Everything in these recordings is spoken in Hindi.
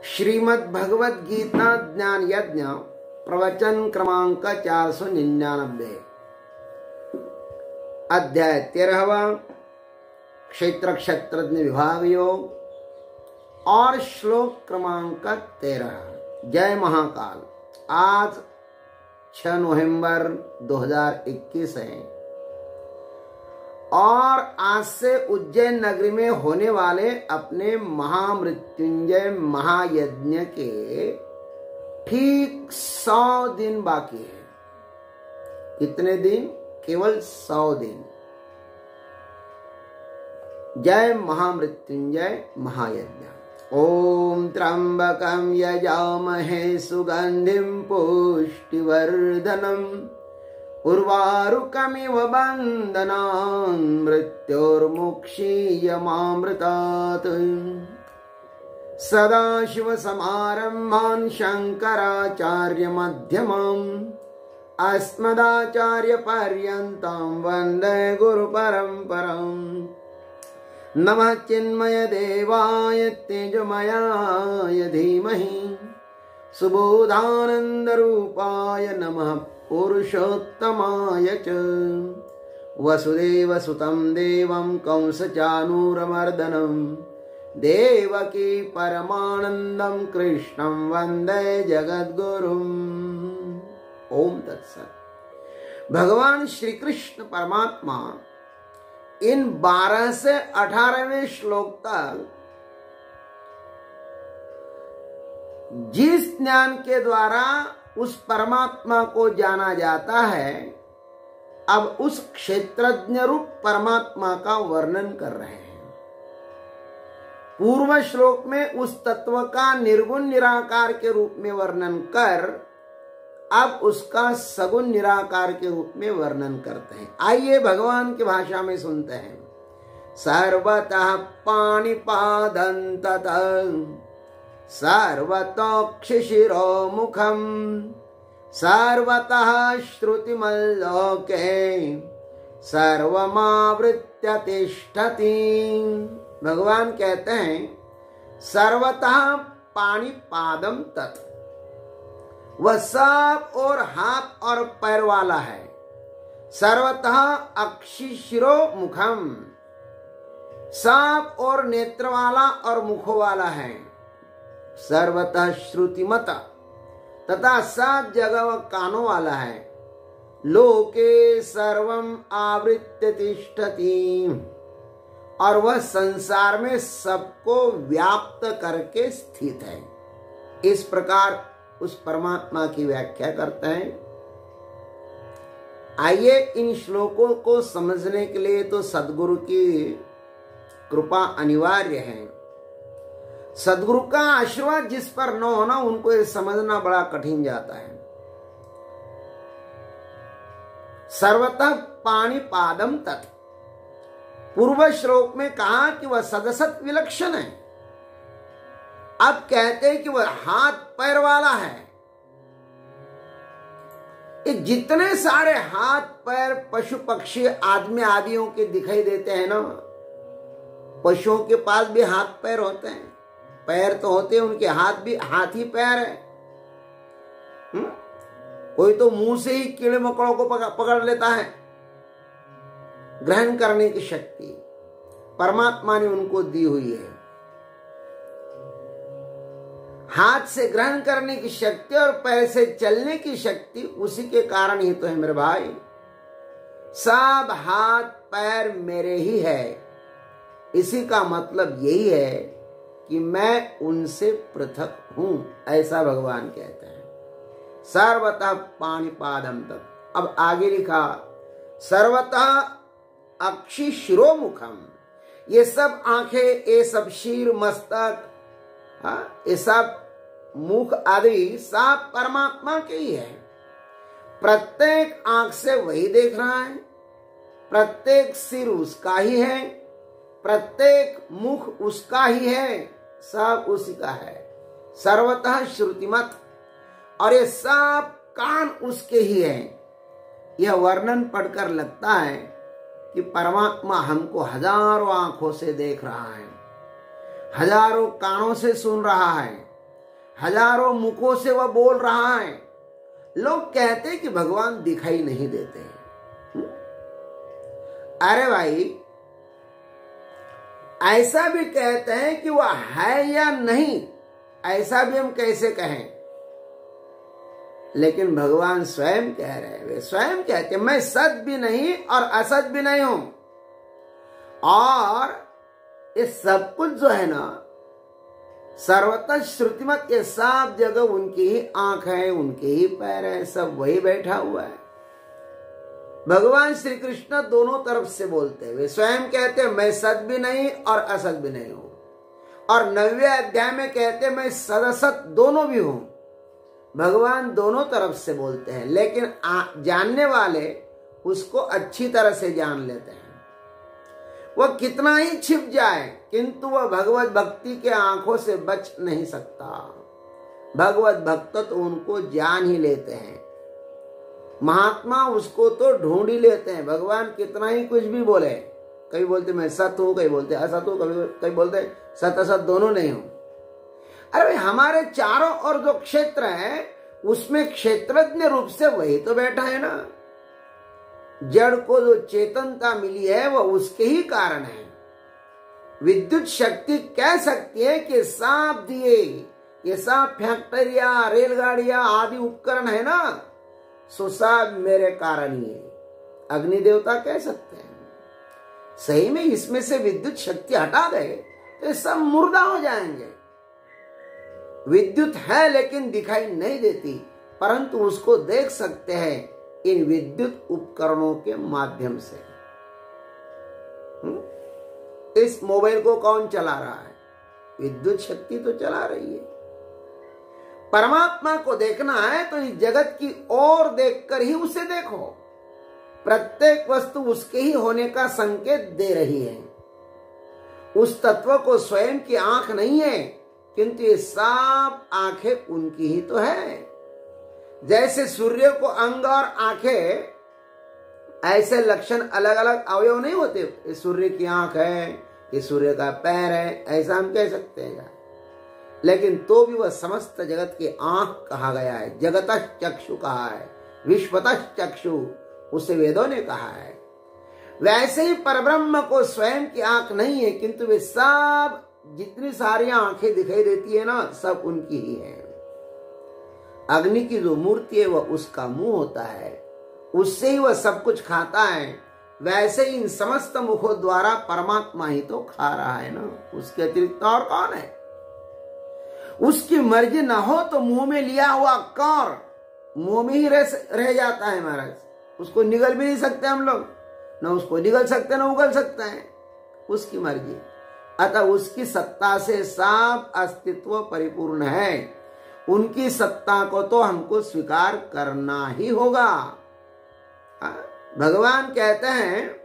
श्रीमद् भगवद गीता ज्ञान यज्ञ प्रवचन क्रमांक 499 अध्याय 13वां क्षेत्र क्षेत्रज्ञ विभाग योग और श्लोक क्रमांक 13। जय महाकाल। आज 6 नवंबर 2021 है और आज से उज्जैन नगरी में होने वाले अपने महामृत्युंजय महायज्ञ के ठीक 100 दिन बाकी है। कितने दिन? केवल 100 दिन। जय महामृत्युंजय महायज्ञ। ओम त्र्यंबकं यजामहे सुगंधिं पुष्टिवर्धनम् उर्वारुकमिव बन्धनान् मृत्योर्मुक्षीयमामृतात्। सदाशिवसमारम्भान् शङ्कराचार्यमध्यमाम् अस्मदाचार्यपर्यन्तां वन्दे गुरुपरम्पराम्। नमः चिन्मयदेवाय तेजोमयाय धीमहि सुबोधानन्दरूपाय नमः पुरुषोत्तमाय च। वसुदेवसुतं देवं कंसचानूरमर्दनं देवकी परमानन्दं कृष्णं वन्दे जगद्गुरुम्। ओम तत्सत्। भगवान श्री कृष्ण परमात्मा इन 12 से 18वें श्लोक तक जिस ज्ञान के द्वारा उस परमात्मा को जाना जाता है, अब उस क्षेत्रज्ञ रूप परमात्मा का वर्णन कर रहे हैं। पूर्व श्लोक में उस तत्व का निर्गुण निराकार के रूप में वर्णन कर अब उसका सगुण निराकार के रूप में वर्णन करते हैं। आइए भगवान की भाषा में सुनते हैं। सर्वतः पाणिपादं सर्वतोक्षिशिरो मुखम सर्वतः श्रुतिमल्लोके सर्वमावृत्य तिष्ठति। भगवान कहते हैं सर्वतः पाणिपादम तत्, वह सब और हाथ और पैर वाला है। सर्वतः अक्षिशिरो मुखम, सब और नेत्र वाला और मुख वाला है। सर्वतः श्रुतिमत, तथा सब जगह वह कानों वाला है। लोके सर्वम आवृत्य तिष्ठति, और वह संसार में सबको व्याप्त करके स्थित है। इस प्रकार उस परमात्मा की व्याख्या करते हैं। आइए इन श्लोकों को समझने के लिए तो सद्गुरु की कृपा अनिवार्य है। सद्गुरु का आशीर्वाद जिस पर न होना, उनको ये समझना बड़ा कठिन जाता है। सर्वतः पाणिपादम तत्, पूर्व श्लोक में कहा कि वह सदसत विलक्षण है। अब कहते हैं कि वह हाथ पैर वाला है। ये जितने सारे हाथ पैर पशु पक्षी आदमी आदियों के दिखाई देते हैं ना, पशुओं के पास भी हाथ पैर होते हैं। पैर तो होते हैं, उनके हाथ भी हाथ ही पैर है। कोई तो मुंह से ही कीड़े मकोड़ों को पकड़ लेता है। ग्रहण करने की शक्ति परमात्मा ने उनको दी हुई है। हाथ से ग्रहण करने की शक्ति और पैर से चलने की शक्ति उसी के कारण ही तो है मेरे भाई। सब हाथ पैर मेरे ही है। इसी का मतलब यही है कि मैं उनसे पृथक हूं, ऐसा भगवान कहते हैं। सर्वतः पाणिपादम तत्। अब आगे लिखा सर्वतः अक्षिशिरो मुखम। ये सब आंखें, ये सब शीर मस्तक, ये सब मुख आदि सब परमात्मा के ही है। प्रत्येक आंख से वही देख रहा है, प्रत्येक सिर उसका ही है, प्रत्येक मुख उसका ही है, सब उसी का है। सर्वतः श्रुतिमत, और ये सब कान उसके ही है। यह वर्णन पढ़कर लगता है कि परमात्मा हमको हजारों आंखों से देख रहा है, हजारों कानों से सुन रहा है, हजारों मुखों से वह बोल रहा है। लोग कहते कि भगवान दिखाई नहीं देते हैं। अरे भाई, ऐसा भी कहते हैं कि वह है या नहीं, ऐसा भी हम कैसे कहें। लेकिन भगवान स्वयं कह रहे हैं, वे स्वयं कहते हैं मैं सत भी नहीं और असत भी नहीं हूं। और ये सब कुछ जो है ना, सर्वतः श्रुतिमत, ये सब जगह उनकी ही आंख है, उनके ही पैर है, सब वही बैठा हुआ है। भगवान श्री कृष्ण दोनों तरफ से बोलते हैं। वे स्वयं कहते हैं मैं सत भी नहीं और असत भी नहीं हूं, और 9वें अध्याय में कहते हैं मैं सदसत दोनों भी हूं। भगवान दोनों तरफ से बोलते हैं, लेकिन जानने वाले उसको अच्छी तरह से जान लेते हैं। वह कितना ही छिप जाए, किंतु वह भगवत भक्ति के आंखों से बच नहीं सकता। भगवत भक्त तो उनको जान ही लेते हैं, महात्मा उसको तो ढूंढ ही लेते हैं। भगवान कितना ही कुछ भी बोले, कभी बोलते मैं सत हूं, कभी बोलते असत हूं, कभी बोलते सत असत दोनों नहीं हूं। अरे भाई, हमारे चारों ओर जो क्षेत्र है उसमें क्षेत्रज्ञ रूप से वही तो बैठा है ना। जड़ को जो चेतनता मिली है वह उसके ही कारण है। विद्युत शक्ति कह सकती है कि सांप दिए, ये सब फैक्ट्रिया, रेलगाड़ियां आदि उपकरण है ना, सो सब मेरे कारण ही है। अग्नि देवता कह सकते हैं। सही में इसमें से विद्युत शक्ति हटा दे तो ये सब मुर्दा हो जाएंगे। विद्युत है लेकिन दिखाई नहीं देती, परंतु उसको देख सकते हैं इन विद्युत उपकरणों के माध्यम से। इस मोबाइल को कौन चला रहा है? विद्युत शक्ति तो चला रही है। परमात्मा को देखना है तो इस जगत की ओर देखकर ही उसे देखो। प्रत्येक वस्तु उसके ही होने का संकेत दे रही है। उस तत्व को स्वयं की आंख नहीं है, किंतु ये सब आंखें उनकी ही तो है। जैसे सूर्य को अंग और आंखें, ऐसे लक्षण अलग अलग अवयव नहीं होते। ये सूर्य की आंख है, ये सूर्य का पैर है, ऐसा हम कह सकते हैं। लेकिन तो भी वह समस्त जगत की आंख कहा गया है। जगतः चक्षु कहा है, विश्वतः चक्षु उसे वेदों ने कहा है। वैसे ही परब्रह्म को स्वयं की आंख नहीं है, किंतु वे सब जितनी सारी आंखें दिखाई देती है ना, सब उनकी ही है। अग्नि की जो मूर्ति है वह उसका मुंह होता है, उससे ही वह सब कुछ खाता है। वैसे ही इन समस्त मुखों द्वारा परमात्मा ही तो खा रहा है ना, उसके अतिरिक्त और कौन है? उसकी मर्जी न हो तो मुंह में लिया हुआ कौर मुंह में ही रह जाता है महाराज। उसको निगल भी नहीं सकते हम लोग, न उसको निगल सकते न उगल सकते हैं, उसकी मर्जी। अतः उसकी सत्ता से सब अस्तित्व परिपूर्ण है। उनकी सत्ता को तो हमको स्वीकार करना ही होगा। भगवान कहते हैं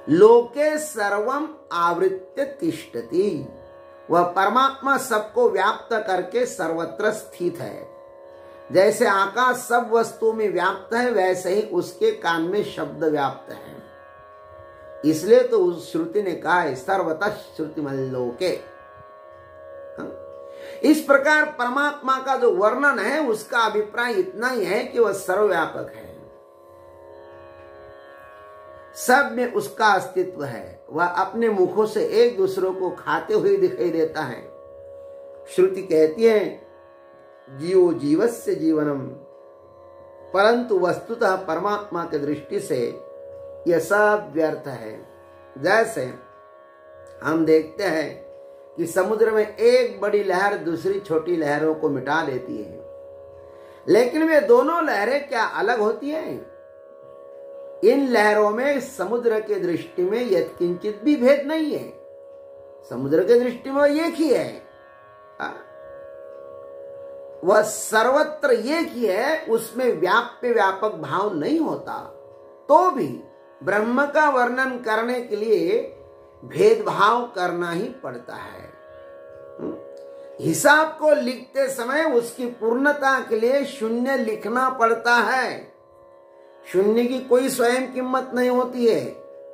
लोके सर्वम आवृत्य तिष्ठति। वह परमात्मा सबको व्याप्त करके सर्वत्र स्थित है। जैसे आकाश सब वस्तुओं में व्याप्त है, वैसे ही उसके कान में शब्द व्याप्त है। इसलिए तो उस श्रुति ने कहा है सर्वतः श्रुतिमल्लोके। इस प्रकार परमात्मा का जो वर्णन है उसका अभिप्राय इतना ही है कि वह सर्वव्यापक है, सब में उसका अस्तित्व है। वह अपने मुखों से एक दूसरों को खाते हुए दिखाई देता है। श्रुति कहती है जीवो जीवस्य जीवनम, परंतु वस्तुतः परमात्मा की दृष्टि से यह सब व्यर्थ है। जैसे हम देखते हैं कि समुद्र में एक बड़ी लहर दूसरी छोटी लहरों को मिटा देती है, लेकिन वे दोनों लहरें क्या अलग होती हैं? इन लहरों में समुद्र के दृष्टि में यत्किंचित भी भेद नहीं है। समुद्र के दृष्टि में एक ही है, वह सर्वत्र एक ही है, उसमें व्याप्य व्यापक भाव नहीं होता। तो भी ब्रह्म का वर्णन करने के लिए भेदभाव करना ही पड़ता है। हिसाब को लिखते समय उसकी पूर्णता के लिए शून्य लिखना पड़ता है। शून्य की कोई स्वयं कीमत नहीं होती है,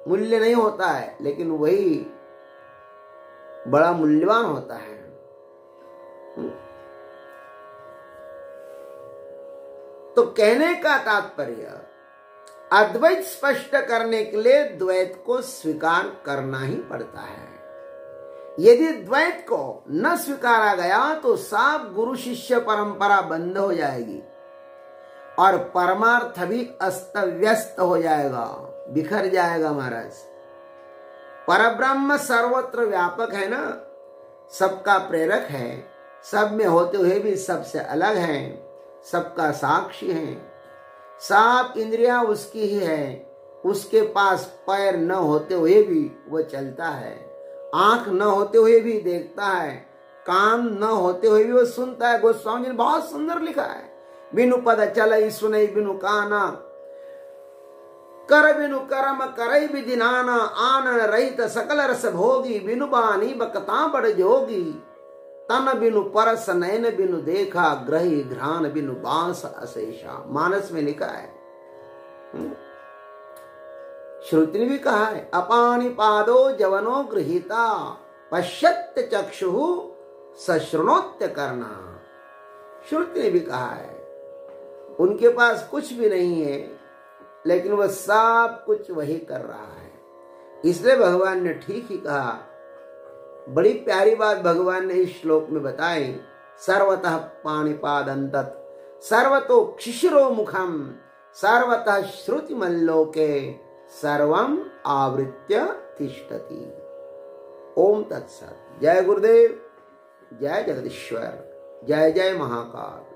मूल्य नहीं होता है, लेकिन वही बड़ा मूल्यवान होता है। तो कहने का तात्पर्य, अद्वैत स्पष्ट करने के लिए द्वैत को स्वीकार करना ही पड़ता है। यदि द्वैत को न स्वीकारा गया तो साफ गुरु शिष्य परंपरा बंद हो जाएगी और परमार्थ भी अस्त व्यस्त हो जाएगा, बिखर जाएगा। महाराज, परब्रह्म सर्वत्र व्यापक है ना, सबका प्रेरक है, सब में होते हुए भी सबसे अलग है, सबका साक्षी है, सात इंद्रियां उसकी ही है, उसके पास पैर न होते हुए भी वह चलता है, आंख न होते हुए भी देखता है, कान न होते हुए भी वो सुनता है। गोस्वामी जी ने बहुत सुंदर लिखा है, बिनु पद चलई सुनई बिनु काना, कर बिनु करम करई विधि नाना, आनन रहित सकल रस भोगी, बिनु बानी बकता बड़ जोगी, तन बिनु परस नयन बिनु देखा, ग्रही घ्राण बिनु बांस अशेषा। मानस में लिखा है। श्रुति ने भी कहा है, अपानि पादो जवनो गृहीता, पश्यत्य चक्षु सशृणोत्य करना। श्रुति ने भी कहा है, उनके पास कुछ भी नहीं है लेकिन वह सब कुछ वही कर रहा है। इसलिए भगवान ने ठीक ही कहा। बड़ी प्यारी बात भगवान ने इस श्लोक में बताई, सर्वतः पाणिपादंतत सर्वतो क्षिशिरो मुखम, सर्वतः श्रुति मल्लोके सर्वम आवृत्य तिष्ठति। ओम तत्सत। जय गुरुदेव, जय जगदीश्वर, जय जय महाकाल।